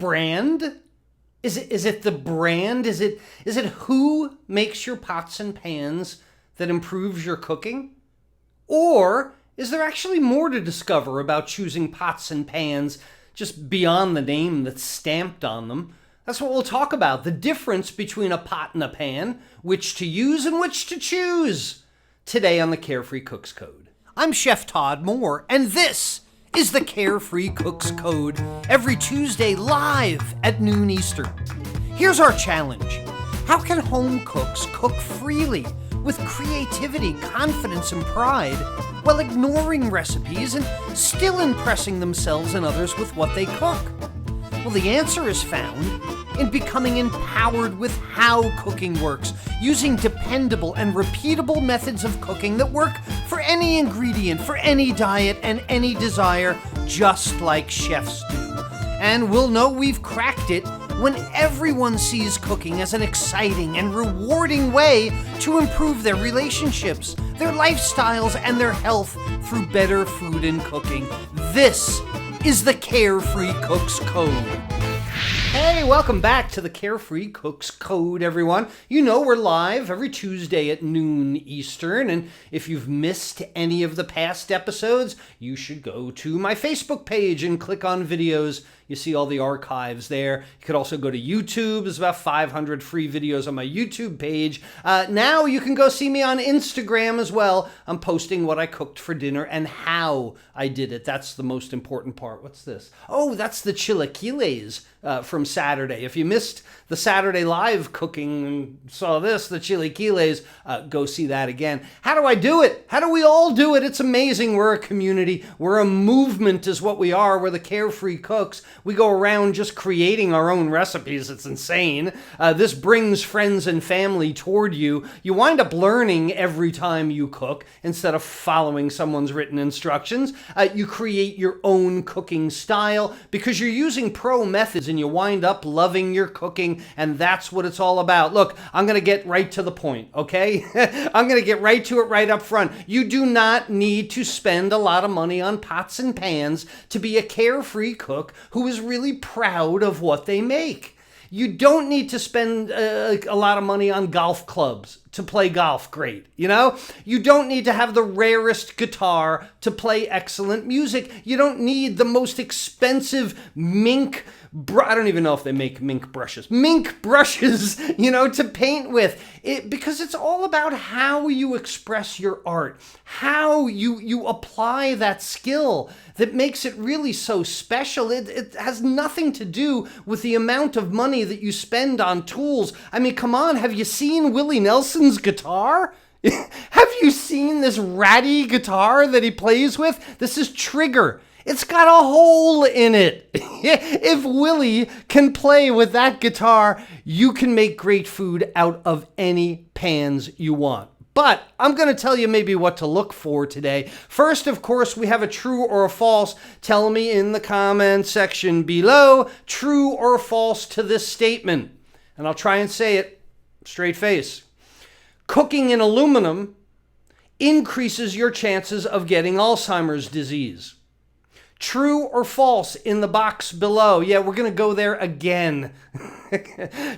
brand? Is it the brand? Is it who makes your pots and pans that improves your cooking? Or is there actually more to discover about choosing pots and pans just beyond the name that's stamped on them? That's what we'll talk about, the difference between a pot and a pan, which to use and which to choose, today on the Carefree Cooks Code. I'm Chef Todd Moore, and this is the Carefree Cooks Code, every Tuesday live at noon Eastern. Here's our challenge. How can home cooks cook freely with creativity, confidence, and pride while ignoring recipes and still impressing themselves and others with what they cook? Well, the answer is found in becoming empowered with how cooking works, using dependable and repeatable methods of cooking that work for any ingredient, for any diet, and any desire, just like chefs do. And we'll know we've cracked it when everyone sees cooking as an exciting and rewarding way to improve their relationships, their lifestyles, and their health through better food and cooking. This is the Carefree Cooks Code. Hey, welcome back to the Carefree Cooks Code, everyone. You know we're live every Tuesday at noon Eastern, and if you've missed any of the past episodes, you should go to my Facebook page and click on videos. You see all the archives there. You could also go to YouTube. There's about 500 free videos on my YouTube page. Now you can go see me on Instagram as well. I'm posting what I cooked for dinner and how I did it. That's the most important part. What's this? Oh, that's the chilaquiles from Saturday. If you missed the Saturday live cooking and saw this, the chilaquiles, go see that again. How do I do it? How do we all do it? It's amazing. We're a community. We're a movement is what we are. We're the Carefree Cooks. We go around just creating our own recipes. It's insane. This brings friends and family toward you. You wind up learning every time you cook instead of following someone's written instructions. You create your own cooking style because you're using pro methods and you wind up loving your cooking, and that's what it's all about. Look, I'm going to get right to the point, okay? I'm going to get right to it right up front. You do not need to spend a lot of money on pots and pans to be a carefree cook who is really proud of what they make. You don't need to spend a lot of money on golf clubs to play golf great, you know? You don't need to have the rarest guitar to play excellent music. You don't need the most expensive I don't even know if they make mink brushes, you know, to paint with. Because it's all about how you express your art, how you apply that skill that makes it really so special. It has nothing to do with the amount of money that you spend on tools. I mean, come on, have you seen Willie Nelson's guitar? Have you seen this ratty guitar that he plays with? This is Trigger. It's got a hole in it. If Willie can play with that guitar, you can make great food out of any pans you want. But I'm going to tell you maybe what to look for today. First, of course, we have a true or a false. Tell me in the comment section below, true or false to this statement. And I'll try and say it straight face. Cooking in aluminum increases your chances of getting Alzheimer's disease. True or false in the box below? Yeah, we're going to go there again.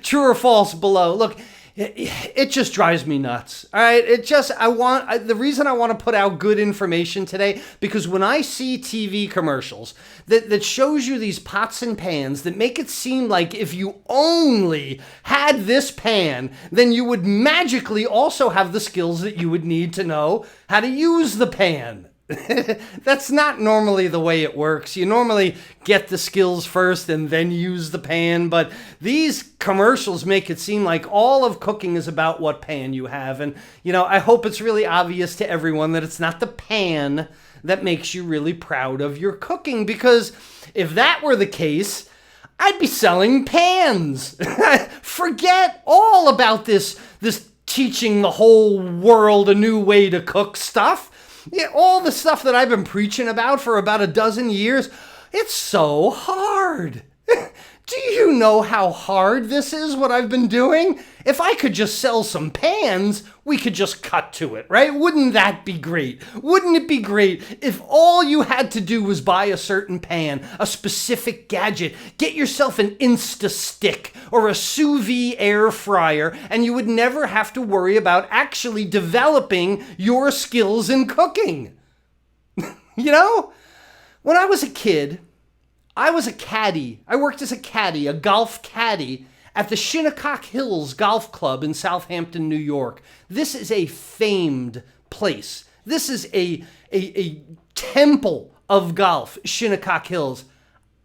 True or false below? Look, it just drives me nuts. All right, the reason I want to put out good information today, because when I see TV commercials that shows you these pots and pans that make it seem like if you only had this pan, then you would magically also have the skills that you would need to know how to use the pan. That's not normally the way it works. You normally get the skills first and then use the pan, but these commercials make it seem like all of cooking is about what pan you have. And, you know, I hope it's really obvious to everyone that it's not the pan that makes you really proud of your cooking, because if that were the case, I'd be selling pans. Forget all about this teaching the whole world a new way to cook stuff. Yeah, all the stuff that I've been preaching about for about a dozen years, it's so hard. Do you know how hard this is, what I've been doing? If I could just sell some pans, we could just cut to it, right? Wouldn't that be great? Wouldn't it be great if all you had to do was buy a certain pan, a specific gadget, get yourself an Insta Stick or a sous vide air fryer, and you would never have to worry about actually developing your skills in cooking? You know? When I was a kid, I was a caddy. I worked as a caddy, a golf caddy, at the Shinnecock Hills Golf Club in Southampton, New York. This is a famed place. This is a temple of golf, Shinnecock Hills.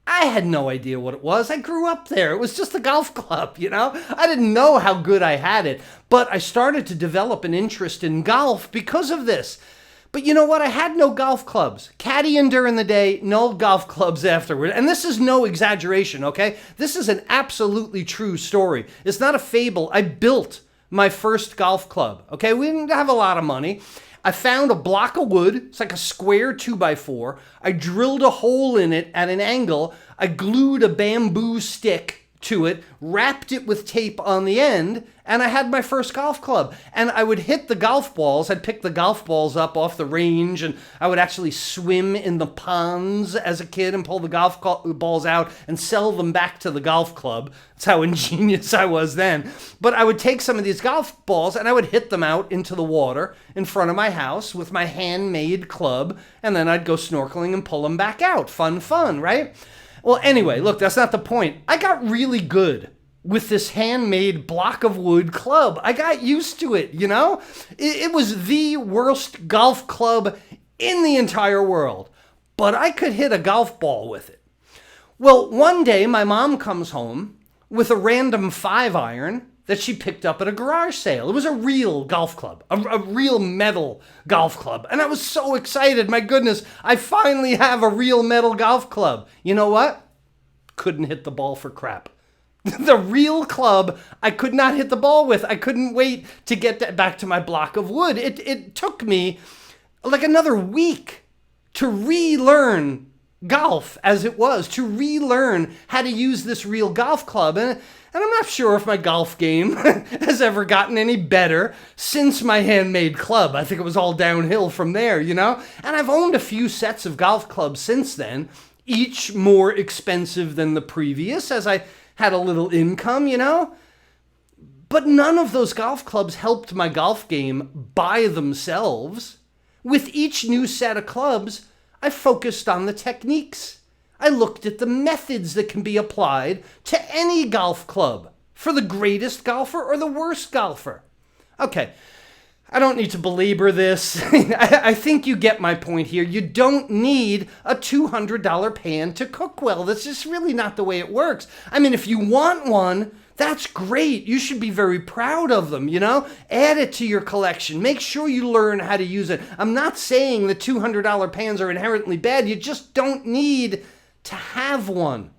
I had no idea what it was. I grew up there. It was just a golf club, you know? I didn't know how good I had it, but I started to develop an interest in golf because of this. But you know what? I had no golf clubs. Caddying during the day, no golf clubs afterward. And this is no exaggeration, okay? This is an absolutely true story. It's not a fable. I built my first golf club, okay? We didn't have a lot of money. I found a block of wood. It's like a square 2x4. I drilled a hole in it at an angle. I glued a bamboo stick to it, wrapped it with tape on the end, and I had my first golf club. And I would hit the golf balls. I'd pick the golf balls up off the range, and I would actually swim in the ponds as a kid and pull the golf balls out and sell them back to the golf club. That's how ingenious I was then. But I would take some of these golf balls and I would hit them out into the water in front of my house with my handmade club, and then I'd go snorkeling and pull them back out. Fun, right? Well, anyway, look, that's not the point. I got really good with this handmade block of wood club. I got used to it, you know? It was the worst golf club in the entire world, but I could hit a golf ball with it. Well, one day my mom comes home with a random 5-iron that she picked up at a garage sale. It was a real golf club, a real metal golf club. And I was so excited. My goodness, I finally have a real metal golf club. You know what? Couldn't hit the ball for crap. The real club, I could not hit the ball with. I couldn't wait to get back to my block of wood. It took me like another week to relearn golf as it was, to relearn how to use this real golf club. And I'm not sure if my golf game has ever gotten any better since my handmade club. I think it was all downhill from there, you know? And I've owned a few sets of golf clubs since then, each more expensive than the previous as I had a little income, you know? But none of those golf clubs helped my golf game by themselves. With each new set of clubs, I focused on the techniques. I looked at the methods that can be applied to any golf club for the greatest golfer or the worst golfer. Okay, I don't need to belabor this. I think you get my point here. You don't need a $200 pan to cook well. That's just really not the way it works. I mean, if you want one, that's great. You should be very proud of them, you know? Add it to your collection. Make sure you learn how to use it. I'm not saying the $200 pans are inherently bad. You just don't need to have one.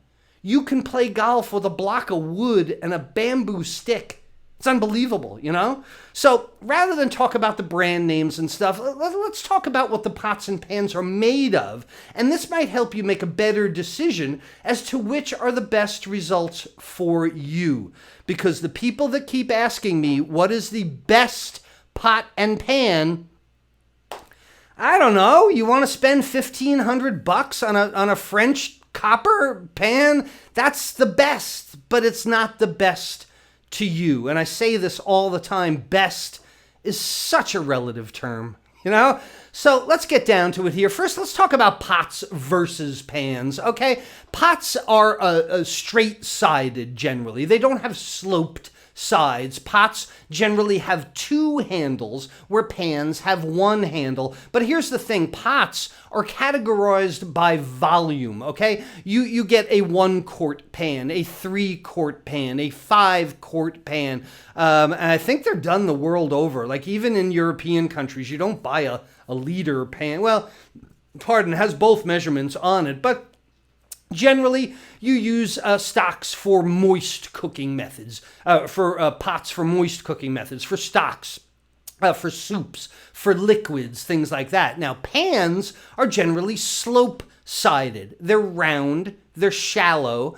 You can play golf with a block of wood and a bamboo stick. It's unbelievable, you know? So rather than talk about the brand names and stuff, let's talk about what the pots and pans are made of. And this might help you make a better decision as to which are the best results for you. Because the people that keep asking me, what is the best pot and pan? I don't know. You want to spend $1,500 on a French copper pan? That's the best, but it's not the best to you. And I say this all the time. Best is such a relative term, you know? So let's get down to it here. First, let's talk about pots versus pans, okay? Pots are straight-sided generally. They don't have sloped sides. Pots generally have 2 handles where pans have 1 handle. But here's the thing. Pots are categorized by volume, okay? You get a 1-quart pan, a 3-quart pan, a 5-quart pan. And I think they're done the world over. Like even in European countries, you don't buy a liter pan. Well, pardon, it has both measurements on it, but generally, you use stocks for moist cooking methods, for pots for moist cooking methods, for stocks, for soups, for liquids, things like that. Now, pans are generally slope-sided. They're round, they're shallow.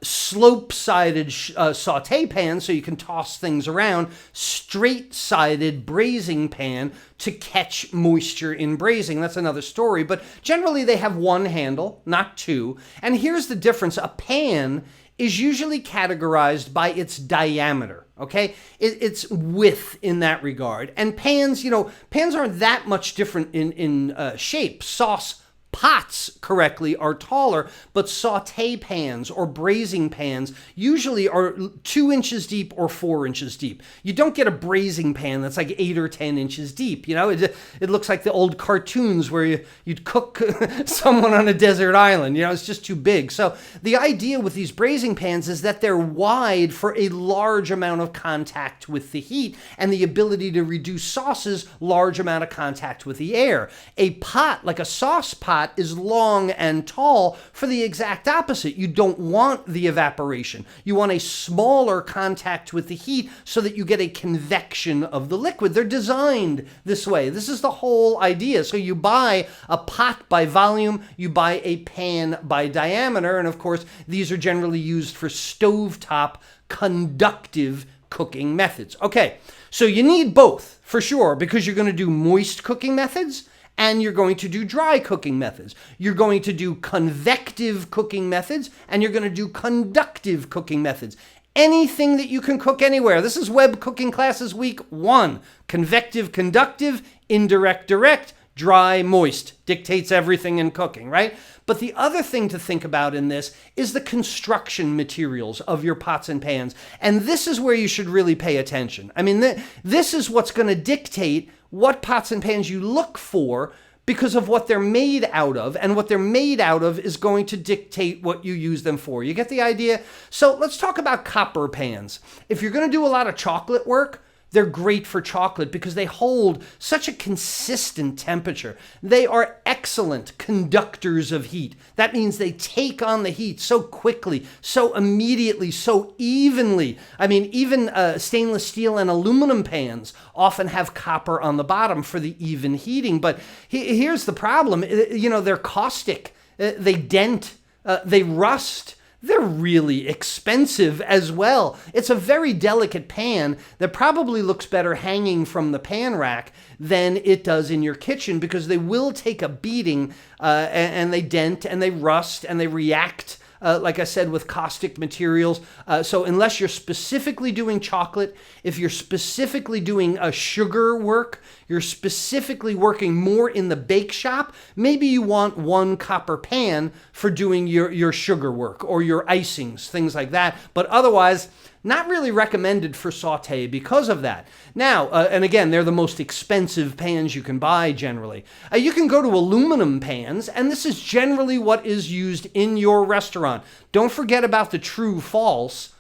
slope-sided saute pan so you can toss things around, straight-sided braising pan to catch moisture in braising. That's another story, but generally they have one handle, not two. And here's the difference. A pan is usually categorized by its diameter, okay? It's width in that regard. And pans, pans aren't that much different in shape. Sauce pots correctly are taller, but saute pans or braising pans usually are 2 inches deep or 4 inches deep. You don't get a braising pan that's like 8 or 10 inches deep. It looks like the old cartoons where you'd cook someone on a desert island. It's just too big. So the idea with these braising pans is that they're wide for a large amount of contact with the heat and the ability to reduce sauces, large amount of contact with the air. A pot, like a sauce pot, is long and tall for the exact opposite. You don't want the evaporation. You want a smaller contact with the heat so that you get a convection of the liquid. They're designed this way. This is the whole idea. So you buy a pot by volume, you buy a pan by diameter, and of course, these are generally used for stovetop conductive cooking methods. Okay, so you need both for sure because you're going to do moist cooking methods and you're going to do dry cooking methods. You're going to do convective cooking methods, and you're going to do conductive cooking methods. Anything that you can cook anywhere. This is Web Cooking Classes Week 1. Convective, conductive, indirect, direct, dry, moist. Dictates everything in cooking, right? But the other thing to think about in this is the construction materials of your pots and pans. And this is where you should really pay attention. I mean, this is what's going to dictate what pots and pans you look for because of what they're made out of, and what they're made out of is going to dictate what you use them for. You get the idea? So let's talk about copper pans. If you're going to do a lot of chocolate work, they're great for chocolate because they hold such a consistent temperature. They are excellent conductors of heat. That means they take on the heat so quickly, so immediately, so evenly. I mean, even stainless steel and aluminum pans often have copper on the bottom for the even heating. But here's the problem. They're caustic. They dent. They rust. They're really expensive as well. It's a very delicate pan that probably looks better hanging from the pan rack than it does in your kitchen because they will take a beating and they dent and they rust and they react, like I said, with caustic materials. So unless you're specifically doing chocolate, if you're specifically doing a sugar work, you're specifically working more in the bake shop, maybe you want one copper pan for doing your sugar work or your icings, things like that. But otherwise, not really recommended for saute because of that. Now, and again, they're the most expensive pans you can buy generally. You can go to aluminum pans, and this is generally what is used in your restaurant. Don't forget about the true false,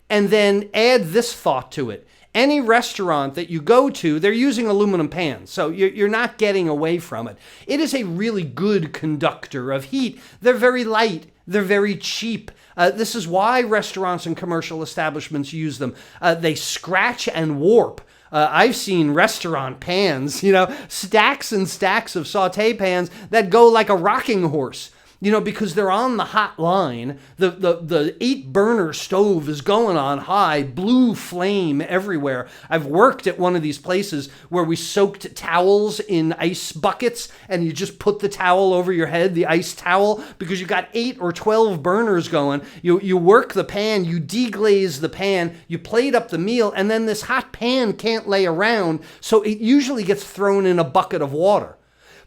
and then add this thought to it. Any restaurant that you go to, they're using aluminum pans, so you're not getting away from it. It is a really good conductor of heat. They're very light. They're very cheap. This is why restaurants and commercial establishments use them. They scratch and warp. I've seen restaurant pans, stacks and stacks of saute pans that go like a rocking horse. Because they're on the hot line. The 8-burner stove is going on high, blue flame everywhere. I've worked at one of these places where we soaked towels in ice buckets and you just put the towel over your head, the ice towel, because you got 8 or 12 burners going. You work the pan, you deglaze the pan, you plate up the meal, and then this hot pan can't lay around, so it usually gets thrown in a bucket of water.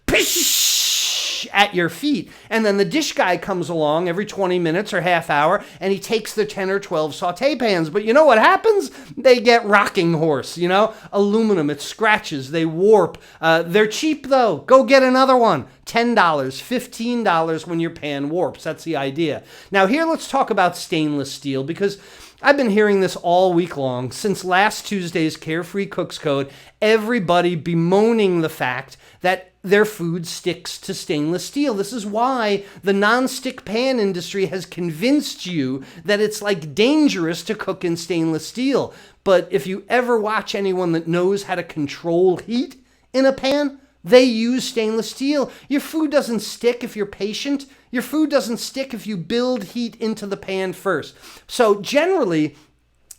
Pish! At your feet, and then the dish guy comes along every 20 minutes or half hour and he takes the 10 or 12 saute pans. But you know what happens? They get rocking horse, aluminum, it scratches, they warp. They're cheap though. Go get another one. $10, $15 when your pan warps. That's the idea. Now here, let's talk about stainless steel, because I've been hearing this all week long since last Tuesday's Carefree Cooks Code. Everybody bemoaning the fact that their food sticks to stainless steel. This is why the non-stick pan industry has convinced you that it's like dangerous to cook in stainless steel. But if you ever watch anyone that knows how to control heat in a pan, They use stainless steel. Your food doesn't stick if you're patient. Your food doesn't stick if you build heat into the pan first. So generally,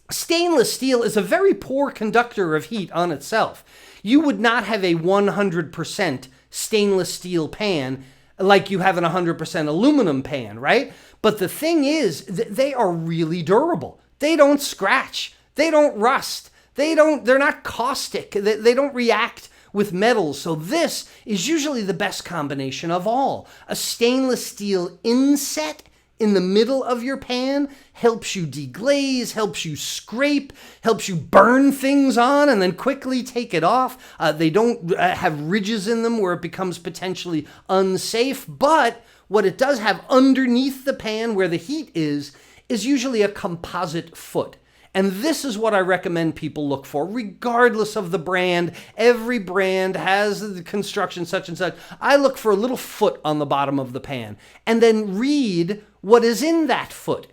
stainless steel is a very poor conductor of heat on itself. You would not have a 100% stainless steel pan like you have an 100% aluminum pan, right? But the thing is, they are really durable. They don't scratch. They don't rust. They're not caustic. They don't react with metals. So this is usually the best combination of all. A stainless steel inset in the middle of your pan helps you deglaze, helps you scrape, helps you burn things on and then quickly take it off. They don't have ridges in them where it becomes potentially unsafe, but what it does have underneath the pan where the heat is usually a composite foot. And this is what I recommend people look for, regardless of the brand. Every brand has the construction such and such. I look for a little foot on the bottom of the pan and then read what is in that foot.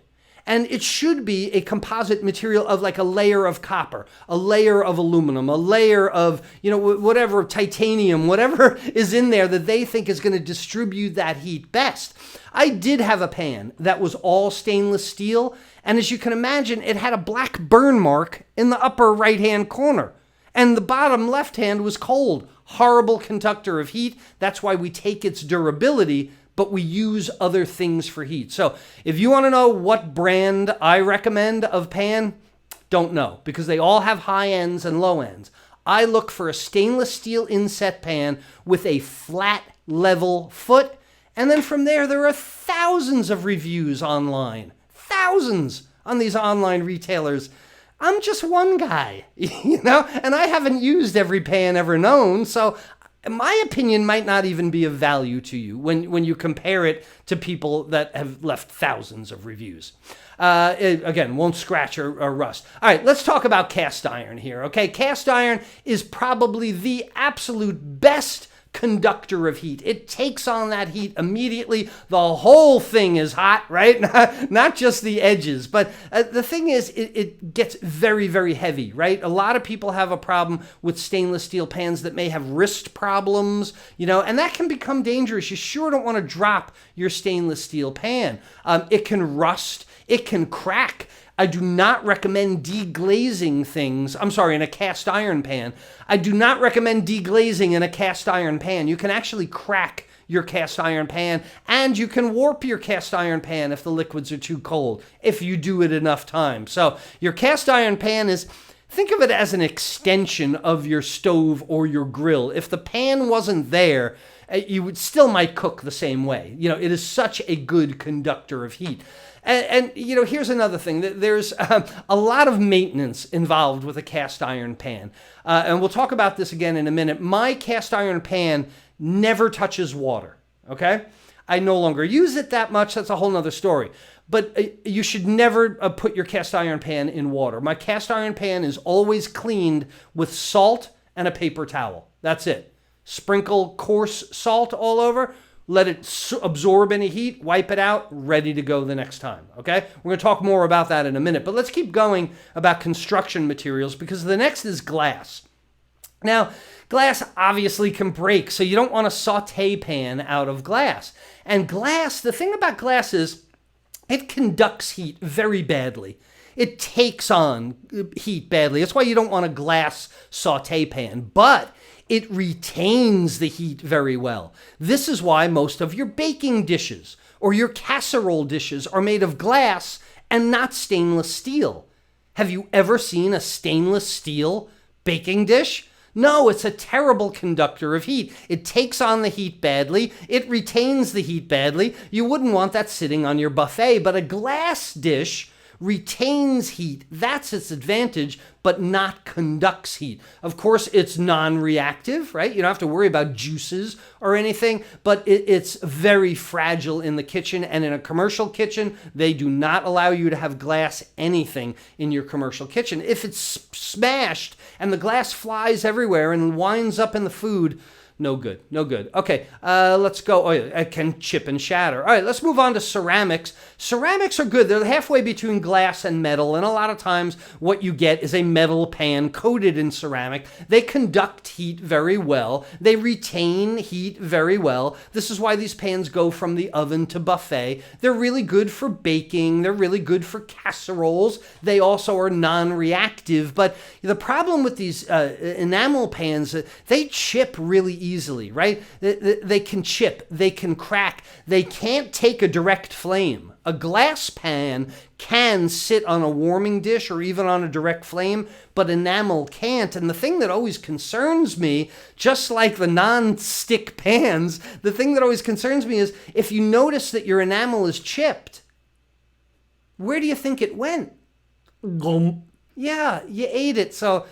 And it should be a composite material of like a layer of copper, a layer of aluminum, a layer of, whatever, titanium, whatever is in there that they think is going to distribute that heat best. I did have a pan that was all stainless steel. And as you can imagine, it had a black burn mark in the upper right-hand corner. And the bottom left-hand was cold. Horrible conductor of heat. That's why we take its durability, but we use other things for heat. So if you want to know what brand I recommend of pan, don't know, because they all have high ends and low ends. I look for a stainless steel inset pan with a flat level foot. And then from there are thousands of reviews online. Thousands on these online retailers. I'm just one guy, and I haven't used every pan ever known. So my opinion might not even be of value to you when you compare it to people that have left thousands of reviews. Again, won't scratch or rust. All right, let's talk about cast iron here, okay? Cast iron is probably the absolute best conductor of heat. It takes on that heat immediately. The whole thing is hot, right? Not just the edges. But the thing is, it gets very, very heavy, right? A lot of people have a problem with stainless steel pans that may have wrist problems, and that can become dangerous. You sure don't want to drop your stainless steel pan. It can rust. It can crack. I do not recommend deglazing things. I'm sorry, in a cast iron pan. I do not recommend deglazing in a cast iron pan. You can actually crack your cast iron pan, and you can warp your cast iron pan if the liquids are too cold, if you do it enough times. So your cast iron pan is, think of it as an extension of your stove or your grill. If the pan wasn't there, you would still might cook the same way. It is such a good conductor of heat. And here's another thing. There's a lot of maintenance involved with a cast iron pan. And we'll talk about this again in a minute. My cast iron pan never touches water, okay? I no longer use it that much. That's a whole nother story. But you should never put your cast iron pan in water. My cast iron pan is always cleaned with salt and a paper towel. That's it. Sprinkle coarse salt all over. Let it absorb any heat, wipe it out, ready to go the next time, okay? We're going to talk more about that in a minute, but let's keep going about construction materials because the next is glass. Now, glass obviously can break, so you don't want a saute pan out of glass. And glass, the thing about glass is it conducts heat very badly. It takes on heat badly. That's why you don't want a glass saute pan, but it retains the heat very well. This is why most of your baking dishes or your casserole dishes are made of glass and not stainless steel. Have you ever seen a stainless steel baking dish? No, it's a terrible conductor of heat. It takes on the heat badly. It retains the heat badly. You wouldn't want that sitting on your buffet, but a glass dish retains heat. That's its advantage, but not conducts heat. Of course, it's non-reactive, right? You don't have to worry about juices or anything, but it's very fragile in the kitchen. And in a commercial kitchen, they do not allow you to have glass anything in your commercial kitchen. If it's smashed and the glass flies everywhere and winds up in the food, No good. No good. Okay, let's go. Oh, yeah, it can chip and shatter. All right, let's move on to ceramics. Ceramics are good. They're halfway between glass and metal, and a lot of times what you get is a metal pan coated in ceramic. They conduct heat very well. They retain heat very well. This is why these pans go from the oven to buffet. They're really good for baking. They're really good for casseroles. They also are non-reactive, but the problem with these enamel pans, they chip really easily, right? They can chip, they can crack, they can't take a direct flame. A glass pan can sit on a warming dish or even on a direct flame, but enamel can't. And the thing that always concerns me, just like the non-stick pans, the thing that always concerns me is if you notice that your enamel is chipped, where do you think it went? Glum. Yeah, you ate it. So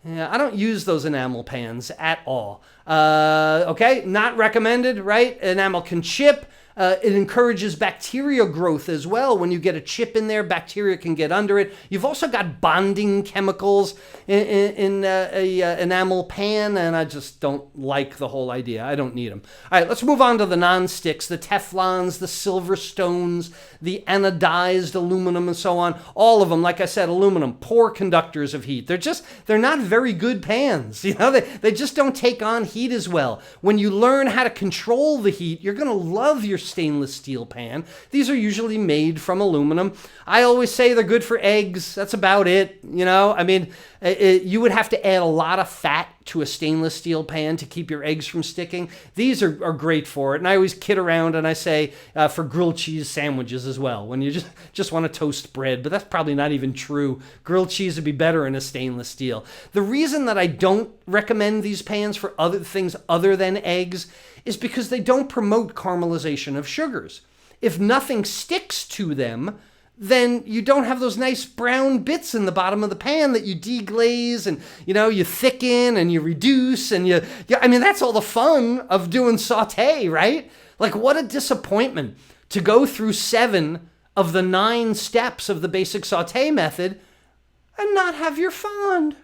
yeah, I don't use those enamel pans at all. Okay, not recommended, right? Enamel can chip. It encourages bacteria growth as well. When you get a chip in there, bacteria can get under it. You've also got bonding chemicals in a enamel pan, and I just don't like the whole idea. I don't need them. All right, let's move on to the non-sticks, the Teflons, the Silverstones, the anodized aluminum, and so on. All of them, like I said, aluminum, poor conductors of heat. They're not very good pans. You know, they just don't take on heat as well. When you learn how to control the heat, you're going to love your stainless steel pan. These are usually made from aluminum. I always say they're good for eggs. That's about it. You know, I mean, you would have to add a lot of fat to a stainless steel pan to keep your eggs from sticking. These are great for it. And I always kid around and I say for grilled cheese sandwiches as well, when you just want to toast bread, but that's probably not even true. Grilled cheese would be better in a stainless steel. The reason that I don't recommend these pans for other things other than eggs is because they don't promote caramelization of sugars. If nothing sticks to them, then you don't have those nice brown bits in the bottom of the pan that you deglaze and, you know, you thicken and you reduce and I mean, that's all the fun of doing saute, right? Like, what a disappointment to go through 7 of the 9 steps of the basic saute method and not have your fond.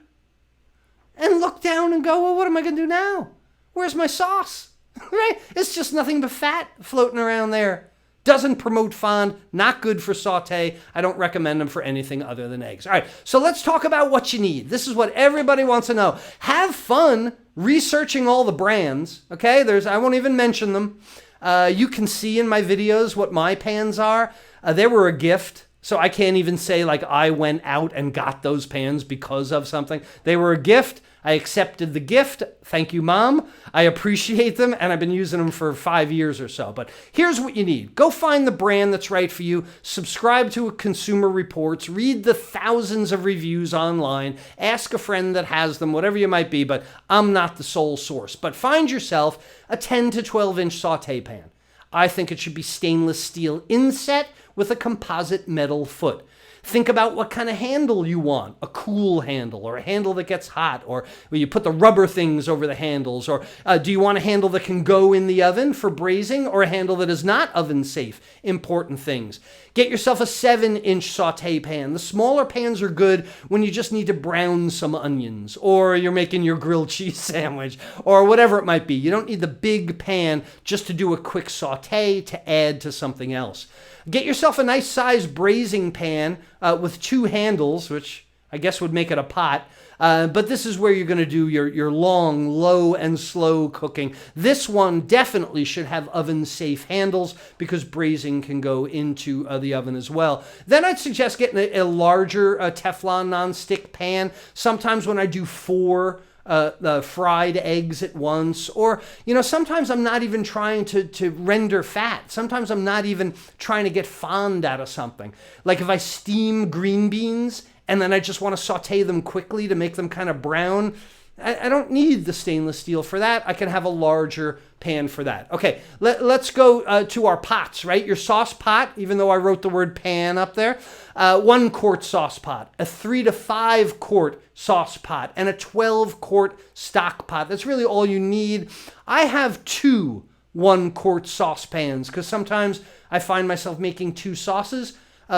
And look down and go, well, what am I going to do now? Where's my sauce? Right? It's just nothing but fat floating around there. Doesn't promote fond, not good for saute. I don't recommend them for anything other than eggs. All right, so let's talk about what you need. This is what everybody wants to know. Have fun researching all the brands, okay? I won't even mention them. You can see in my videos what my pans are. They were a gift, so I can't even say like I went out and got those pans because of something. They were a gift. I accepted the gift. Thank you, Mom. I appreciate them, and I've been using them for 5 years or so. But here's what you need. Go find the brand that's right for you. Subscribe to Consumer Reports. Read the thousands of reviews online. Ask a friend that has them, whatever you might be, but I'm not the sole source. But find yourself a 10 to 12-inch saute pan. I think it should be stainless steel inset with a composite metal foot. Think about what kind of handle you want. A cool handle or a handle that gets hot, or you put the rubber things over the handles, or do you want a handle that can go in the oven for braising or a handle that is not oven safe? Important things. Get yourself a 7-inch saute pan. The smaller pans are good when you just need to brown some onions, or you're making your grilled cheese sandwich, or whatever it might be. You don't need the big pan just to do a quick saute to add to something else. Get yourself a nice size braising pan with 2 handles, which I guess would make it a pot. But this is where you're going to do your long, low, and slow cooking. This one definitely should have oven-safe handles because braising can go into the oven as well. Then I'd suggest getting a larger Teflon non-stick pan. Sometimes when I do 4 the fried eggs at once, or sometimes I'm not even trying to render fat. Sometimes I'm not even trying to get fond out of something. Like if I steam green beans and then I just want to saute them quickly to make them kind of brown, I don't need the stainless steel for that. I can have a larger pan for that. Okay, let's go to our pots, right? Your sauce pot, even though I wrote the word pan up there, 1 quart sauce pot, a 3 to 5 quart sauce pot, and a 12 quart stock pot. That's really all you need. I have 2 1-quart saucepans because sometimes I find myself making 2 sauces.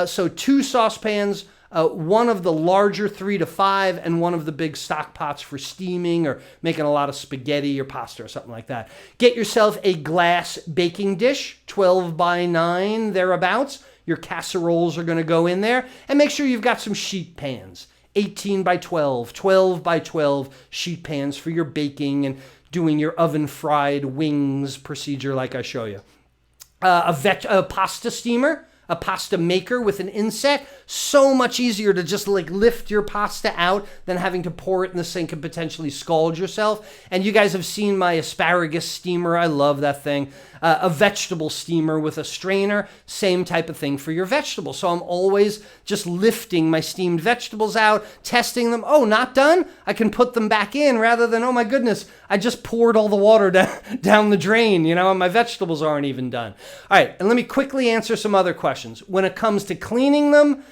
So 2 saucepans, one of the larger 3 to 5, and one of the big stock pots for steaming or making a lot of spaghetti or pasta or something like that. Get yourself a glass baking dish, 12 by 9, thereabouts. Your casseroles are going to go in there. And make sure you've got some sheet pans, 18 by 12, 12 by 12 sheet pans for your baking and doing your oven fried wings procedure like I show you. A pasta steamer, a pasta maker with an inset. So much easier to just like lift your pasta out than having to pour it in the sink and potentially scald yourself. And you guys have seen my asparagus steamer. I love that thing. A vegetable steamer with a strainer, same type of thing for your vegetables. So I'm always just lifting my steamed vegetables out, testing them. Oh, not done? I can put them back in rather than, oh my goodness, I just poured all the water down the drain, and my vegetables aren't even done. All right, and let me quickly answer some other questions. When it comes to cleaning them,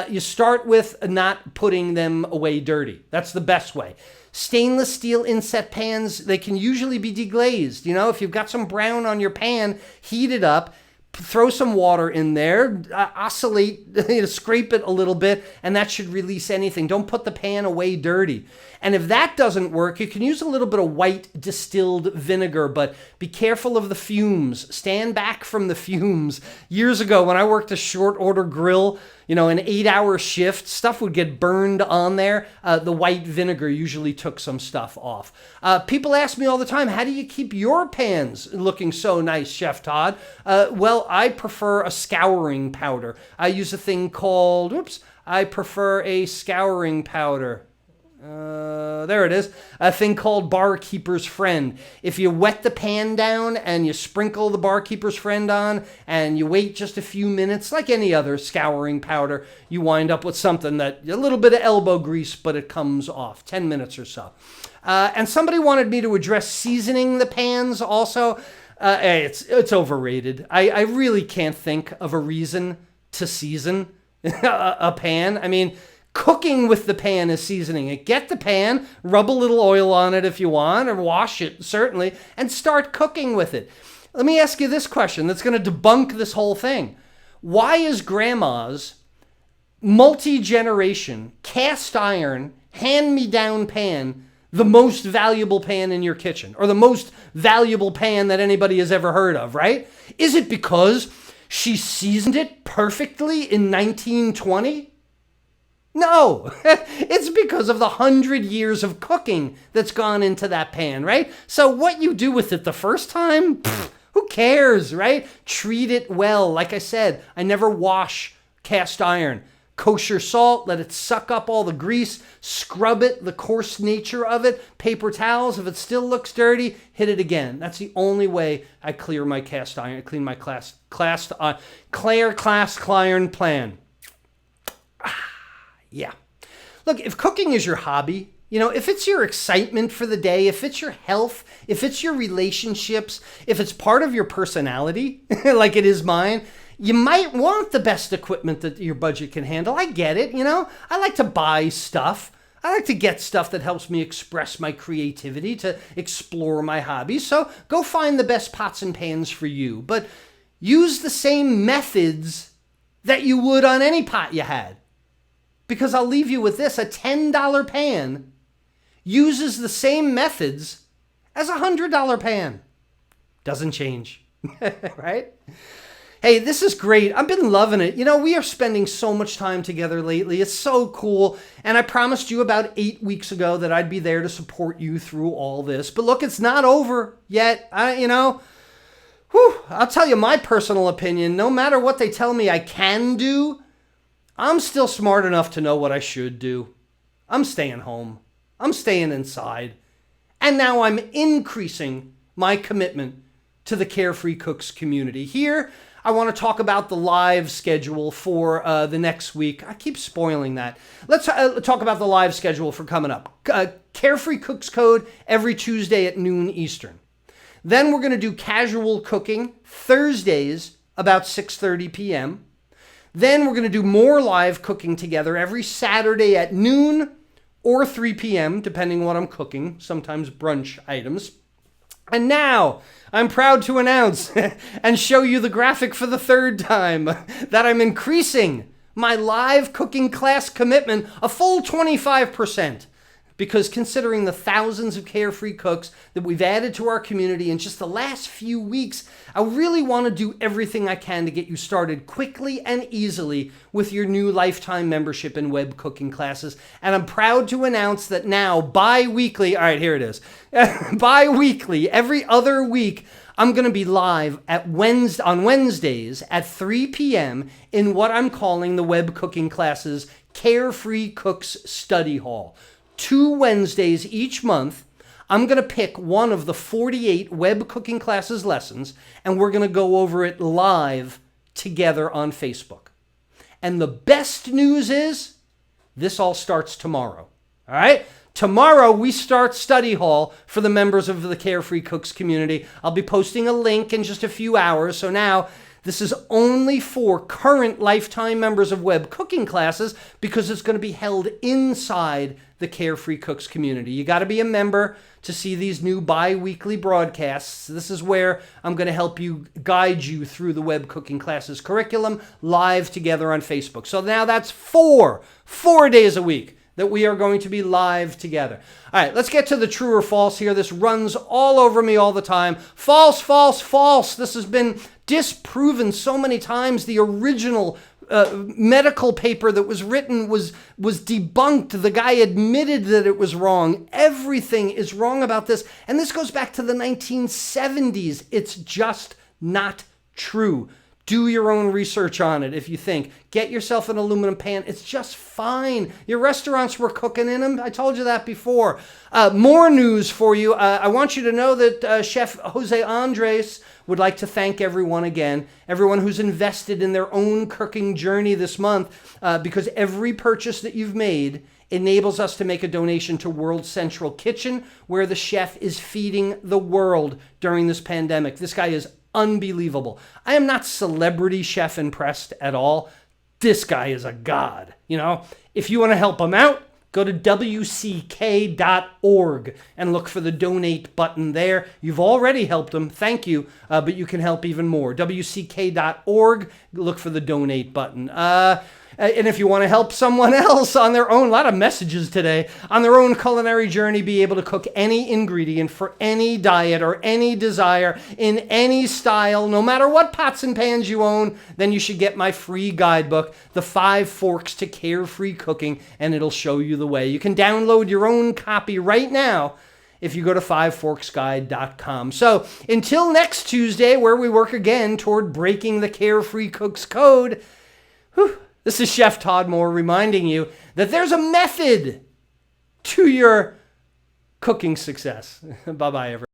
you start with not putting them away dirty. That's the best way. Stainless steel inset pans, they can usually be deglazed. If you've got some brown on your pan, heat it up, throw some water in there, oscillate, scrape it a little bit, and that should release anything. Don't put the pan away dirty. And if that doesn't work, you can use a little bit of white distilled vinegar, but be careful of the fumes. Stand back from the fumes. Years ago, when I worked a short order grill, an 8-hour shift, stuff would get burned on there. The white vinegar usually took some stuff off. People ask me all the time, how do you keep your pans looking so nice, Chef Todd? Well, I prefer a scouring powder. I use a thing called, I prefer a scouring powder. There it is. A thing called Barkeeper's Friend. If you wet the pan down and you sprinkle the Barkeeper's Friend on and you wait just a few minutes, like any other scouring powder, you wind up with something that a little bit of elbow grease, but it comes off. 10 minutes or so. And somebody wanted me to address seasoning the pans also. It's overrated. I really can't think of a reason to season a pan. I mean, cooking with the pan is seasoning it. Get the pan, rub a little oil on it if you want, or wash it, certainly, and start cooking with it. Let me ask you this question that's going to debunk this whole thing. Why is Grandma's multi-generation, cast iron, hand-me-down pan the most valuable pan in your kitchen, or the most valuable pan that anybody has ever heard of, right? Is it because she seasoned it perfectly in 1920? No, it's because of the 100 years of cooking that's gone into that pan, right? So what you do with it the first time, who cares, right? Treat it well. Like I said, I never wash cast iron. Kosher salt, let it suck up all the grease, scrub it, the coarse nature of it, paper towels. If it still looks dirty, hit it again. That's the only way I clear my cast iron, clean my cast iron pan. Yeah. Look, if cooking is your hobby, if it's your excitement for the day, if it's your health, if it's your relationships, if it's part of your personality, like it is mine, you might want the best equipment that your budget can handle. I get it, I like to buy stuff. I like to get stuff that helps me express my creativity, to explore my hobbies. So go find the best pots and pans for you. But use the same methods that you would on any pot you had. Because I'll leave you with this, a $10 pan uses the same methods as a $100 pan. Doesn't change, right? Hey, this is great. I've been loving it. We are spending so much time together lately. It's so cool. And I promised you about 8 weeks ago that I'd be there to support you through all this. But look, it's not over yet. I'll tell you my personal opinion. No matter what they tell me I can do, I'm still smart enough to know what I should do. I'm staying home. I'm staying inside. And now I'm increasing my commitment to the Carefree Cooks community. Here, I want to talk about the live schedule for the next week. I keep spoiling that. Let's talk about the live schedule for coming up. Carefree Cooks Code every Tuesday at noon Eastern. Then we're going to do casual cooking Thursdays about 6:30 p.m. Then we're going to do more live cooking together every Saturday at noon or 3 p.m., depending on what I'm cooking, sometimes brunch items. And now, I'm proud to announce and show you the graphic for the third time that I'm increasing my live cooking class commitment a full 25%. Because considering the thousands of Carefree cooks that we've added to our community in just the last few weeks, I really want to do everything I can to get you started quickly and easily with your new lifetime membership in web cooking classes. And I'm proud to announce that now, bi-weekly, all right, here it is, bi-weekly, every other week, I'm going to be live on Wednesdays at 3 p.m. in what I'm calling the web cooking classes Carefree Cooks Study Hall. 2 Wednesdays each month, I'm going to pick one of the 48 web cooking classes lessons, and we're going to go over it live together on Facebook. And the best news is, this all starts tomorrow. All right? Tomorrow, we start Study Hall for the members of the Carefree Cooks community. I'll be posting a link in just a few hours, so now this is only for current lifetime members of web cooking classes because it's going to be held inside the Carefree Cooks community. You got to be a member to see these new bi-weekly broadcasts. This is where I'm going to help you, guide you through the web cooking classes curriculum live together on Facebook. So now that's four days a week that we are going to be live together. All right, let's get to the true or false here. This runs all over me all the time. False, false, false. This has been disproven so many times. The original medical paper that was written was debunked. The guy admitted that it was wrong. Everything is wrong about this. And this goes back to the 1970s. It's just not true. Do your own research on it if you think. Get yourself an aluminum pan. It's just fine. Your restaurants were cooking in them. I told you that before. More news for you. I want you to know that Chef Jose Andres would like to thank everyone again, everyone who's invested in their own cooking journey this month, because every purchase that you've made enables us to make a donation to World Central Kitchen, where the chef is feeding the world during this pandemic. This guy is unbelievable. I am not celebrity chef impressed at all. This guy is a god. You know, if you want to help him out, go to wck.org and look for the donate button there. You've already helped him. Thank you. But you can help even more. wck.org, look for the donate button. And if you want to help someone else on their own, a lot of messages today, on their own culinary journey, be able to cook any ingredient for any diet or any desire in any style, no matter what pots and pans you own, then you should get my free guidebook, The 5 Forks to Carefree Cooking, and it'll show you the way. You can download your own copy right now if you go to 5forksguide.com. So until next Tuesday, where we work again toward breaking the Carefree Cooks code, this is Chef Todd Moore reminding you that there's a method to your cooking success. Bye-bye, everyone.